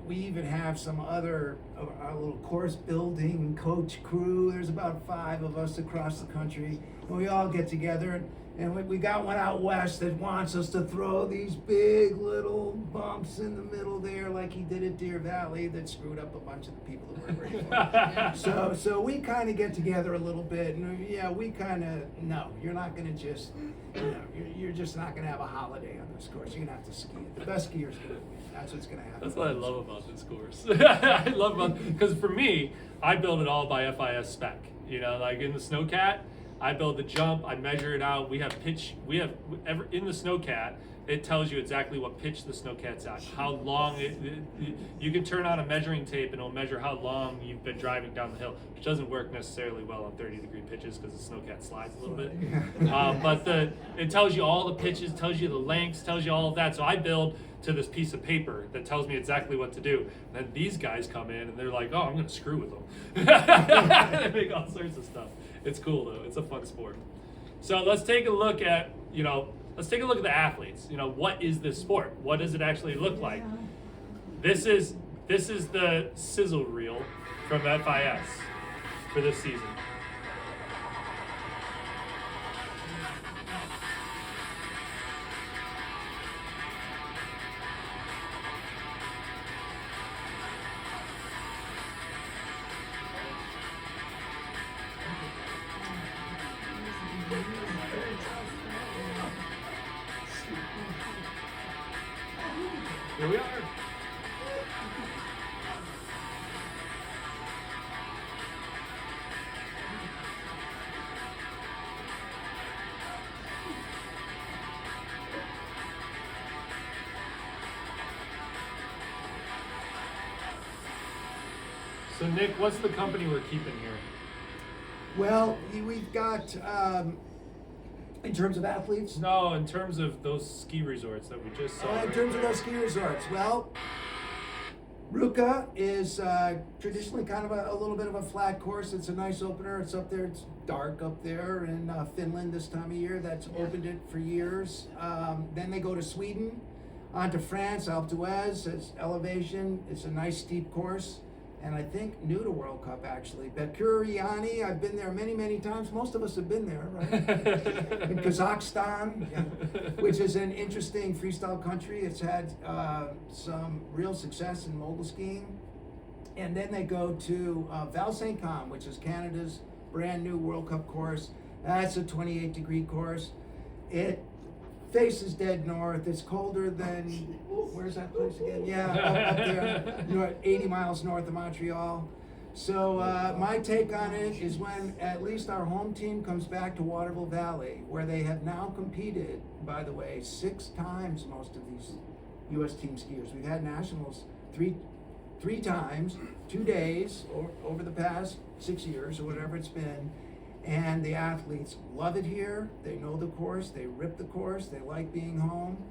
we even have some other of our little course building coach crew. There's about 5 of us across the country, and we all get together. And we got one out west that wants us to throw these big little bumps in the middle there, like he did at Deer Valley, that screwed up a bunch of the people that were ready for it. So we kind of get together a little bit, and no, you're not going to just, you're just not going to have a holiday on this course. You're going to have to ski it. The best skier's going to win. That's what's going to happen. That's what I love about this course. I love because for me, I build it all by FIS spec. Like in the Snowcat, I build the jump, I measure it out. We have pitch, in the Snowcat, it tells you exactly what pitch the Snowcat's at, how long you can turn on a measuring tape and it'll measure how long you've been driving down the hill, which doesn't work necessarily well on 30-degree pitches because the Snowcat slides a little bit. But it tells you all the pitches, tells you the lengths, tells you all of that. So I build to this piece of paper that tells me exactly what to do. And then these guys come in and they're like, oh, I'm going to screw with them. They make all sorts of stuff. It's cool though. It's a fun sport. So let's take a look at, let's take a look at the athletes. What is this sport? What does it actually look like? This is the sizzle reel from FIS for this season. Here we are. So Nick, what's the company we're keeping here? Well, we've got, in terms of athletes, No, in terms of those ski resorts that we just saw. in right terms of there. those ski resorts, well, Ruka is traditionally kind of a little bit of a flat course. It's a nice opener. It's up there. It's dark up there in Finland this time of year. That's opened it for years. Then they go to Sweden, on to France, Alpe d'Huez. It's elevation. It's a nice steep course. And I think new to World Cup actually. Bekuriani, I've been there many, many times. Most of us have been there, right? In Kazakhstan, yeah, which is an interesting freestyle country. It's had some real success in mogul skiing. And then they go to Val St. Com, which is Canada's brand new World Cup course. That's a 28-degree course. It faces dead north. It's colder than, where's that place again? Yeah, up there, 80 miles north of Montreal. So my take on it is when at least our home team comes back to Waterville Valley, where they have now competed, by the way, 6 times most of these U.S. team skiers. We've had nationals three times, 2 days over the past 6 years or whatever it's been. And the athletes love it here. They know the course. They rip the course. They like being home.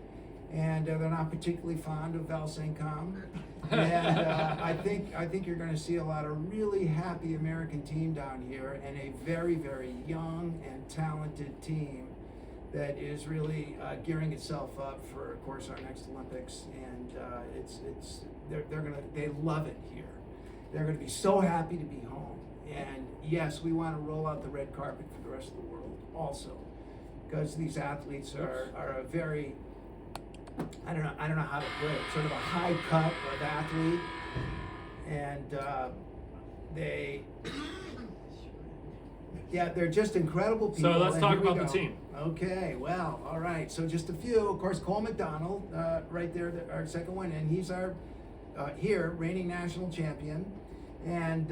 And they're not particularly fond of Val St. Com. And I think you're going to see a lot of really happy American team down here, and a very, very young and talented team that is really gearing itself up for, of course, our next Olympics. And they love it here. They're going to be so happy to be home. And yes, we want to roll out the red carpet for the rest of the world also, because these athletes are a very, I don't know how to put it, sort of a high cut of athlete, and they're just incredible people. So let's And talk here we about the go. team. Okay, well, all right. So just a few, of course, Cole McDonald, right there, our second one, and he's our reigning national champion. And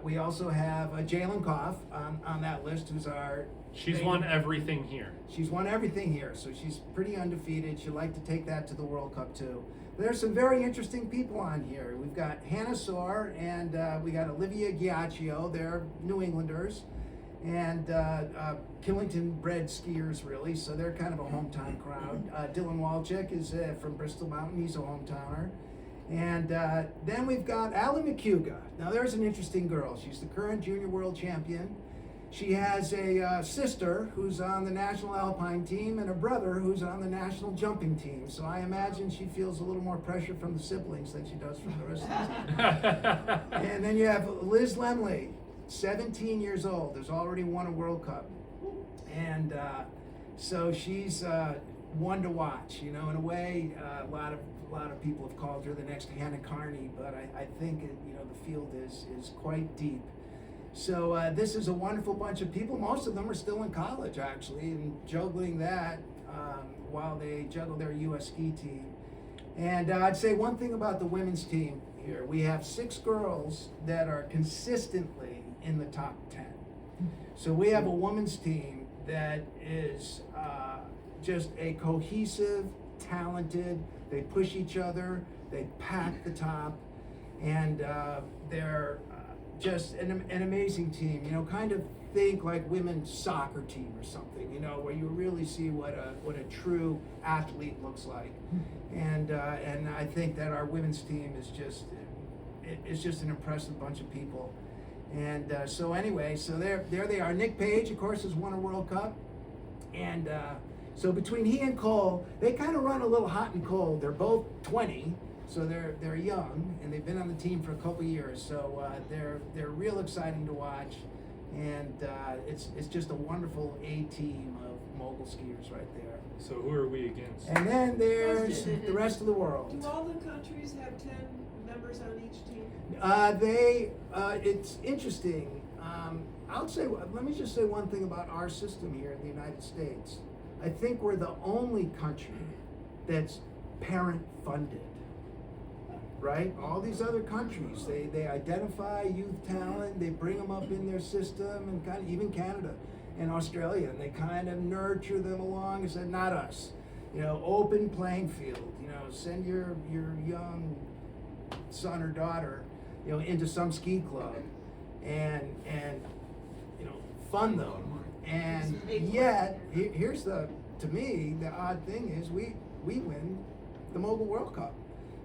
we also have Jalen Koff on that list, who's our... She's won everything here. She's won everything here, so she's pretty undefeated. She'd like to take that to the World Cup, too. There's some very interesting people on here. We've got Hannah Soar, and we got Olivia Giacchio. They're New Englanders. And Killington-bred skiers, really, so they're kind of a hometown crowd. Dylan Walczyk is from Bristol Mountain. He's a hometowner. And then we've got Allie McHuga. Now there's an interesting girl. She's the current junior world champion. She has a sister who's on the national alpine team and a brother who's on the national jumping team. So I imagine she feels a little more pressure from the siblings than she does from the rest of the team. And then you have Liz Lemley, 17 years old, has already won a World Cup. And so she's one to watch, in a way. A lot of people have called her the next Hannah Carney, but I think the field is quite deep. So this is a wonderful bunch of people. Most of them are still in college, actually, and juggling that while they juggle their U.S. ski team. And I'd say one thing about the women's team here. We have 6 girls that are consistently in the top 10. So we have a women's team that is just a cohesive, talented, they push each other, they pack the top, and they're just an amazing team. You know, kind of think like women's soccer team or something. You know, where you really see what a true athlete looks like. And I think that our women's team is just an impressive bunch of people. And so anyway, so there they are. Nick Page, of course, has won a World Cup. And so between he and Cole, they kind of run a little hot and cold. They're both 20, so they're young, and they've been on the team for a couple years. So they're real exciting to watch, and it's just a wonderful A team of mogul skiers right there. So who are we against? And then there's the rest of the world. Do all the countries have 10 members on each team? It's interesting. Let me just say one thing about our system here in the United States. I think we're the only country that's parent funded, right? All these other countries, they identify youth talent, they bring them up in their system, and kind of even Canada and Australia, and they kind of nurture them along and say, not us. You know, open playing field, you know, send your young son or daughter, you know, into some ski club and you know, fund them. And yet, here's to me, the odd thing is we win the Mogul World Cup.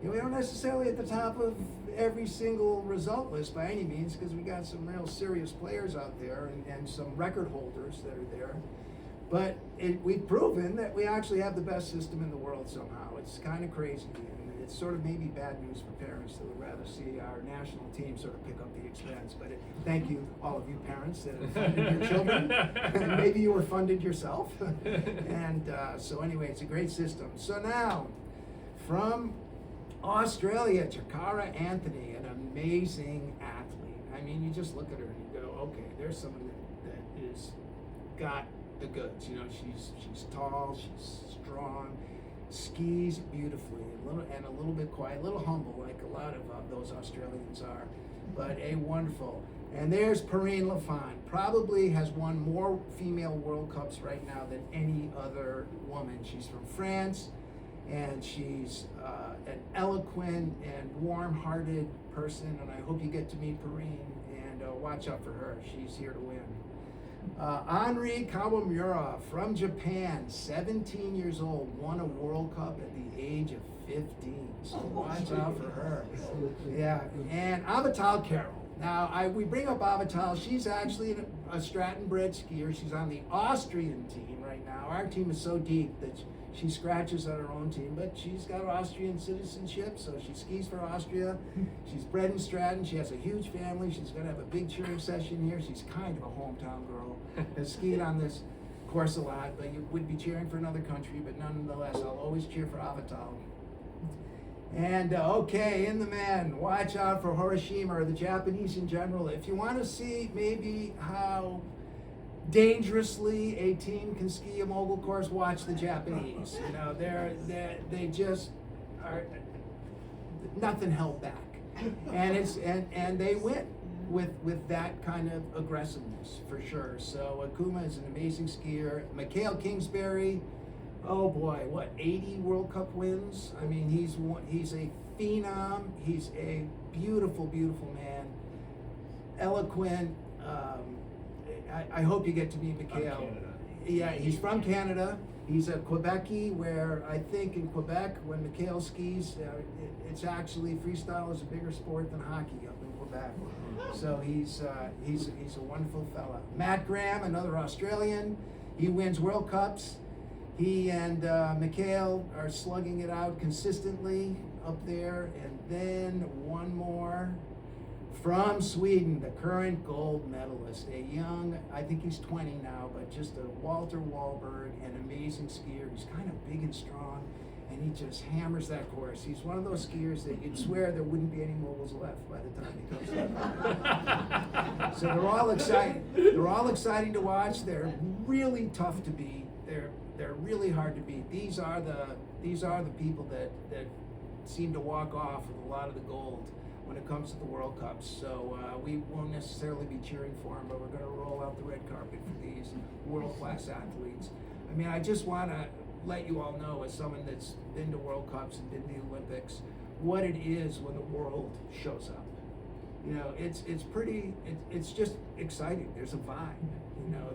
You know, we don't necessarily at the top of every single result list by any means, because we got some real serious players out there and some record holders that are there. But we've proven that we actually have the best system in the world somehow. It's kind of crazy. It's sort of maybe bad news for parents that would rather see our national team sort of pick up the expense. But thank you, all of you parents that have funded your children. Maybe you were funded yourself. And so anyway, it's a great system. So now, from Australia, Chikara Anthony, an amazing athlete. I mean, you just look at her and you go, okay, there's someone that is got the goods. You know, she's tall, she's strong, skis beautifully, and a little bit quiet, a little humble, like a lot of those Australians are, but a wonderful. And there's Perrine Lafont, probably has won more female World Cups right now than any other woman. She's from France, and she's an eloquent and warm-hearted person, and I hope you get to meet Perrine, and watch out for her. She's here to win. Henri Kawamura from Japan, 17 years old, won a World Cup at the age of 15. So watch out for her. Yeah, and Avital Carroll. Now, we bring up Avital. She's actually a Stratton-bred skier. She's on the Austrian team right now. Our team is so deep that she scratches on her own team, but she's got Austrian citizenship, so she skis for Austria. She's bred in Stratton. She has a huge family. She's going to have a big cheering session here. She's kind of a hometown girl. Has skied on this course a lot, but you would be cheering for another country, but nonetheless, I'll always cheer for Avital. And okay, in the men, watch out for Hiroshima, or the Japanese in general. If you want to see maybe how dangerously a team can ski a mogul course, watch the Japanese. You know, they just are nothing held back, and they win with that kind of aggressiveness for sure. So Akuma is an amazing skier. Mikhail Kingsbury, oh boy, what, 80 World Cup wins? I mean, he's a phenom. He's a beautiful, beautiful man, eloquent. I hope you get to meet Mikhail. Yeah, he's from Canada. He's a Quebecy, where I think in Quebec, when Mikhail skis, it's actually, freestyle is a bigger sport than hockey up in Quebec. So he's a wonderful fella. Matt Graham, another Australian. He wins World Cups. He and Mikhail are slugging it out consistently up there. And then one more. From Sweden, the current gold medalist, a young, I think he's 20 now, but just a Walter Wahlberg, an amazing skier. He's kind of big and strong, and he just hammers that course. He's one of those skiers that you'd swear there wouldn't be any moguls left by the time he comes up. So they're all exciting. They're all exciting to watch. They're really tough to beat. They're really hard to beat. These are the people that seem to walk off with a lot of the gold when it comes to the World Cups. So we won't necessarily be cheering for them, but we're going to roll out the red carpet for these world-class athletes. I mean, I just want to let you all know, as someone that's been to World Cups and been to the Olympics, what it is when the world shows up. You know, it's pretty. It's just exciting. There's a vibe. You know,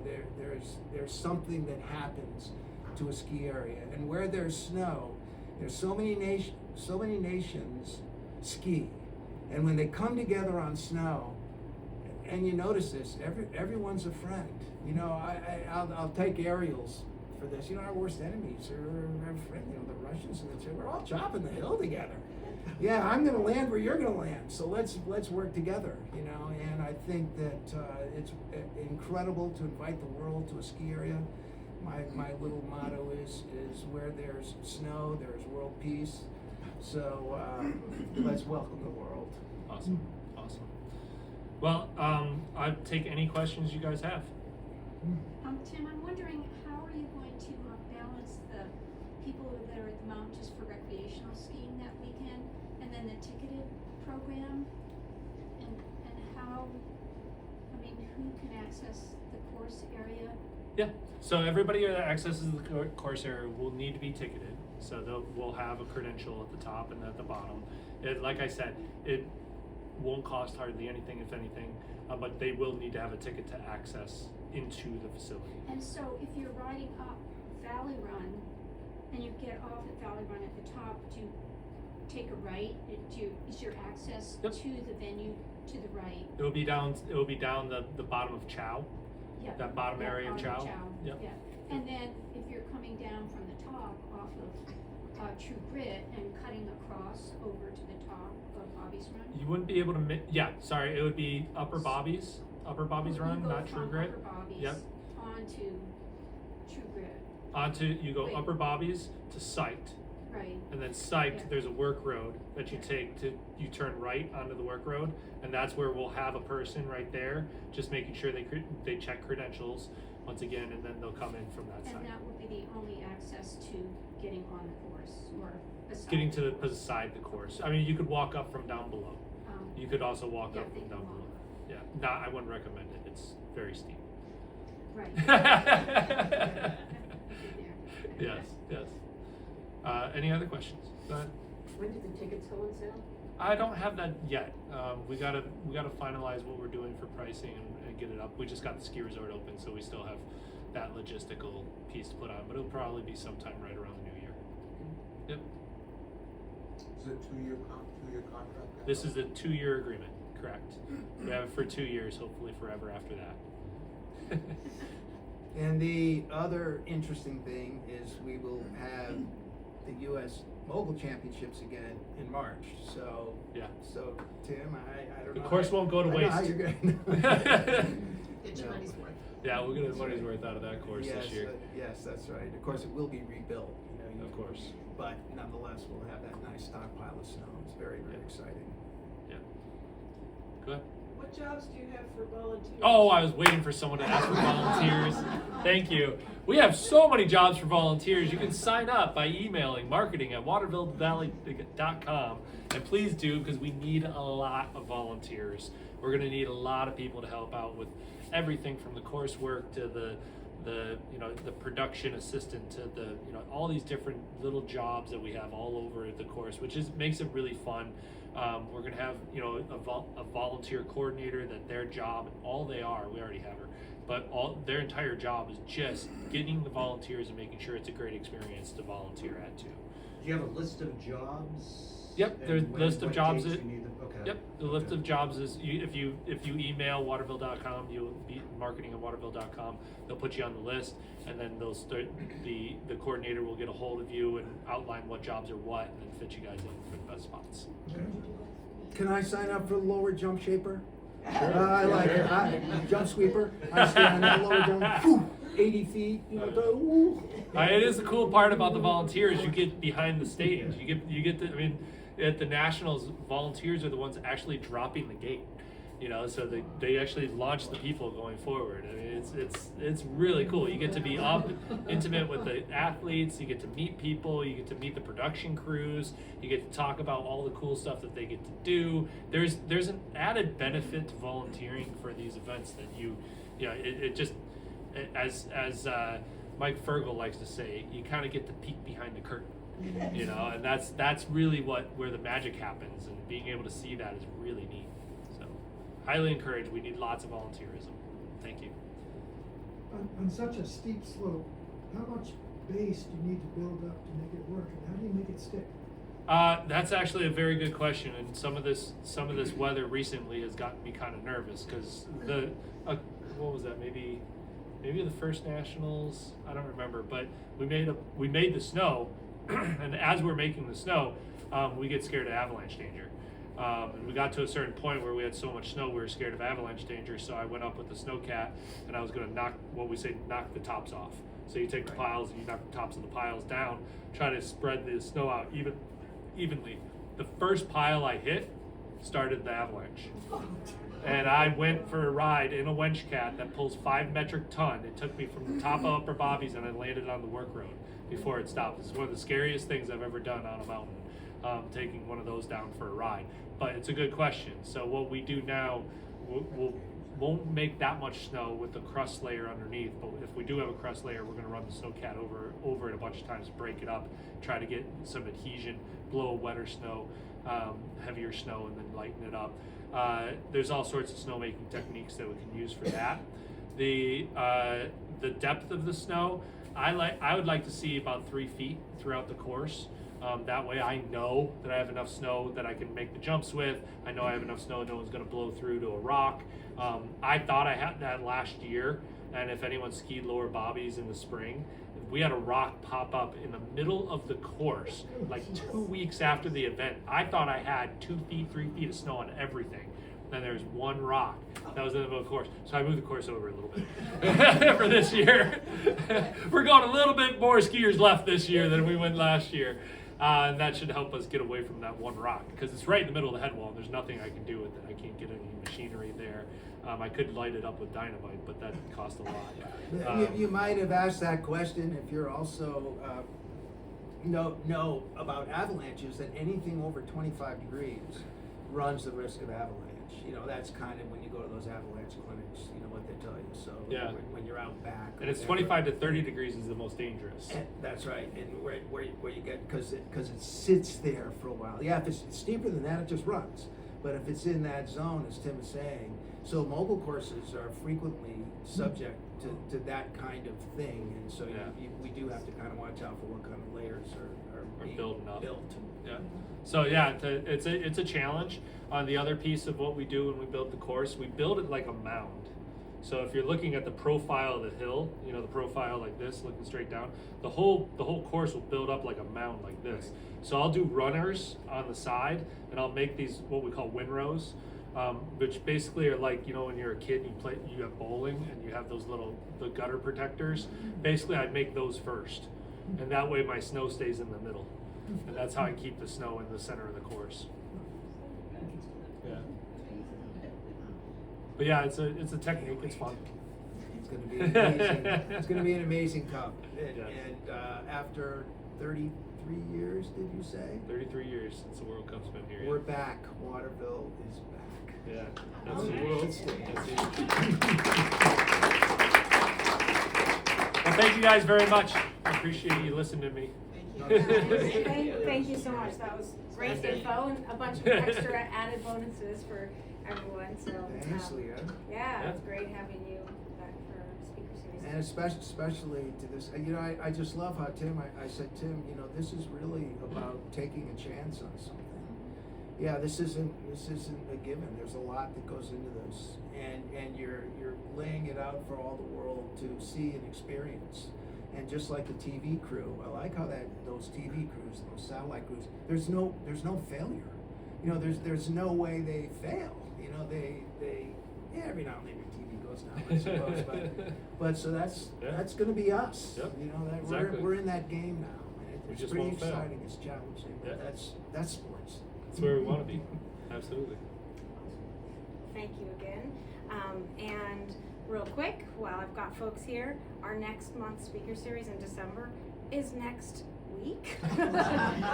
there's something that happens to a ski area, and where there's snow, there's so many nations ski, and when they come together on snow, and you notice this, everyone's a friend. You know, I'll take aerials for this. You know, our worst enemies are our friend. You know, the Russians and the Czechs. We're all chopping the hill together. Yeah, I'm going to land where you're going to land. So let's work together. You know, and I think that it's incredible to invite the world to a ski area. My little motto is where there's snow, there's world peace. So let's welcome the world. Awesome. Well, I'll take any questions you guys have. Tim, I'm wondering, how are you going to balance the people that are at the mountain just for recreational skiing that weekend, and then the ticketed program, and how, I mean, who can access the course area? Yeah. So everybody that accesses the course area will need to be ticketed. So we'll have a credential at the top and at the bottom. Like I said, it won't cost hardly anything, if anything, but they will need to have a ticket to access into the facility. And so if you're riding up Valley Run and you get off at Valley Run at the top, do you take a right? Is your access Yep. to the venue to the right? It will be down the bottom of Chow. Yeah. That bottom Yeah, area of bottom Chow. Yep. Yeah. And then if you're coming down from the top off of True Grit and cutting across over to the top of Bobby's Run? You wouldn't be able to it would be Upper Bobby's Run, You go not True from Grit. Upper Bobby's Yep. onto True Grit. You go Wait. Upper Bobby's to Site. Right. And then Site, Yeah. there's a work road that you take you turn right onto the work road, and that's where we'll have a person right there, just making sure they check credentials once again, and then they'll come in from that And side. that will be the only access to getting on the course, or beside? Getting to beside the course. I mean, you could walk up from down below. You could also walk Yeah, up they from can down walk below. up. Yeah, I wouldn't recommend it. It's very steep. Right. Yes. Any other questions? Go ahead. When do the tickets go on sale? I don't have that yet. We gotta finalize what we're doing for pricing and get it up. We just got the ski resort open, so we still have that logistical piece to put on, but it'll probably be sometime right around the new year. Yep. Is it a two-year contract? This is a 2-year agreement, correct? We have it for 2 years, hopefully forever after that. And the other interesting thing is we will have the U.S. Mogul Championships again in March. So Yeah. So Tim, I don't The know. course won't go to I know how waste. you're gonna Get your money's worth. Yeah, we'll get money's worth out of that course yes, this year. yes, that's right. Of course, it will be rebuilt. You know, Of course. But nonetheless, we'll have that nice stockpile of snow. It's very, very exciting. Yeah. Go ahead. What jobs do you have for volunteers? Oh, I was waiting for someone to ask for volunteers. Thank you. We have so many jobs for volunteers. You can sign up by emailing marketing@watervillevalley.com. And please do, because we need a lot of volunteers. We're going to need a lot of people to help out with everything from the coursework to the production assistant to the all these different little jobs that we have all over the course, which makes it really fun. We're gonna have a volunteer coordinator that their job, all they are, we already have her, but their entire job is just getting the volunteers and making sure it's a great experience to volunteer at too. Do you have a list of jobs? Yep, And there's a when- list of what jobs dates that- you need them? Okay. Yep, the list of jobs is if you email waterville.com, you'll be marketing@waterville.com. They'll put you on the list, and then they'll start the coordinator will get a hold of you and outline what jobs are what, and then fit you guys in for the best spots. Can I sign up for the lower jump shaper? Sure. I like it. Jump sweeper. I stand on the lower jump, whew, 80 feet. Ooh. It is the cool part about the volunteers. You get behind the stage. You get to. I mean, at the nationals, volunteers are the ones actually dropping the gate. So they actually launch the people going forward. I mean, it's really cool. You get to be up intimate with the athletes. You get to meet people. You get to meet the production crews. You get to talk about all the cool stuff that they get to do. There's an added benefit to volunteering for these events that it just as Mike Fergal likes to say, you kind of get to peek behind the curtain. And that's really where the magic happens, and being able to see that is really neat. So highly encouraged. We need lots of volunteerism. Thank you. On such a steep slope, how much base do you need to build up to make it work, and how do you make it stick? That's actually a very good question, and some of this weather recently has gotten me kind of nervous because what was that? Maybe the first nationals. I don't remember, but we made the snow, and as we're making the snow, we get scared of avalanche danger. And we got to a certain point where we had so much snow we were scared of avalanche danger. So I went up with the snowcat, and I was going to knock the tops off. So you take the piles and you knock the tops of the piles down, try to spread the snow out evenly. The first pile I hit started the avalanche. And I went for a ride in a winch cat that pulls 5 metric ton. It took me from the top of Upper Bobby's and I landed on the work road before it stopped. It's one of the scariest things I've ever done on a mountain, taking one of those down for a ride. But it's a good question. So what we do now, won't make that much snow with the crust layer underneath, but if we do have a crust layer, we're going to run the snowcat over it a bunch of times, break it up, try to get some adhesion, blow wetter snow, heavier snow, and then lighten it up. There's all sorts of snowmaking techniques that we can use for that. The depth of the snow, I would like to see about 3 feet throughout the course. That way I know that I have enough snow that I can make the jumps with. I know I have enough snow no one's going to blow through to a rock. I thought I had that last year, and if anyone skied Lower Bobby's in the spring, we had a rock pop up in the middle of the course, like 2 weeks after the event. I thought I had 2 feet, 3 feet of snow on everything. Then there's one rock that was in the middle of the course. So I moved the course over a little bit for this year. We're going a little bit more skiers left this year than we went last year. And that should help us get away from that one rock because it's right in the middle of the head wall and there's nothing I can do with it. I can't get any machinery there. I could light it up with dynamite, but that cost a lot. You might have asked that question if you're also know about avalanches, that anything over 25 degrees runs the risk of avalanche. You know, that's kind of when you go to those avalanche clinics, you know what they tell you. So yeah. when you're out back. And it's 25 to 30 degrees is the most dangerous. That's right, and where you get, because it sits there for a while. Yeah, if it's steeper than that, it just runs. But if it's in that zone, as Tim is saying, so mogul courses are frequently subject to that kind of thing, and so we do have to kind of watch out for what kind of layers are being building up. built. Yeah. So yeah, it's a challenge. On the other piece of what we do when we build the course, we build it like a mound. So if you're looking at the profile of the hill, you know, the profile like this, looking straight down, the whole course will build up like a mound like this. So I'll do runners on the side, and I'll make these what we call windrows, which basically are like, you know, when you're a kid and you have bowling and you have those the gutter protectors. Basically, I'd make those first, and that way my snow stays in the middle, and that's how I keep the snow in the center of the course. Yeah. But yeah, it's a technique. It's fun. It's going to be amazing. It's going to be an amazing cup. And, Yeah. and after 33 years, did you say? 33 years since the World Cup's been here. We're back. Waterville is back. Yeah. On That's the huge. world stage. That's huge. Well, thank you guys very much. I appreciate you listening to me. Thank you so much. That was great info and a bunch of extra added bonuses for everyone. So Thanks, Leah. yeah, it's great having you back for speaker series. And especially to this, you know, I just love how I said, Tim, you know, this is really about taking a chance on something. Yeah, this isn't a given. There's a lot that goes into this, and you're laying it out for all the world to see and experience. And just like the TV crew, I like how those TV crews, those satellite crews, there's no failure. You know, there's no way they fail. You know, they every now and then your TV goes down, I suppose, but so that's going to be us. Yep. You know, that Exactly. we're in that game now. And We it's just pretty won't fail. exciting. It's challenging. Yeah. But that's sports. That's where we want to be. Absolutely. Thank you again. And real quick, while I've got folks here, our next month's speaker series in December is next week.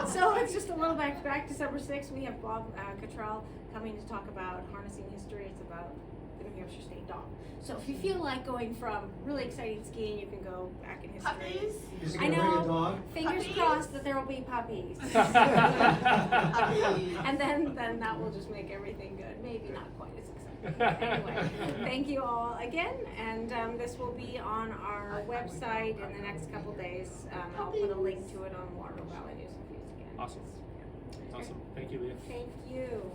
So it's just a little back December 6th. We have Bob Cottrell coming to talk about harnessing history. It's about the New Hampshire State Dog. So if you feel like going from really exciting skiing, you can go back in history. Puppies? Is it I gonna bring a know. dog? Fingers Puppies? crossed that there will be puppies. Puppies. And then that will just make everything good. Maybe not quite as exciting. Anyway, thank you all again, and this will be on our website in the next couple days. I'll put a link to it on Waterville Valley News and Views again. Awesome. Awesome. Thank you, Leah. Thank you.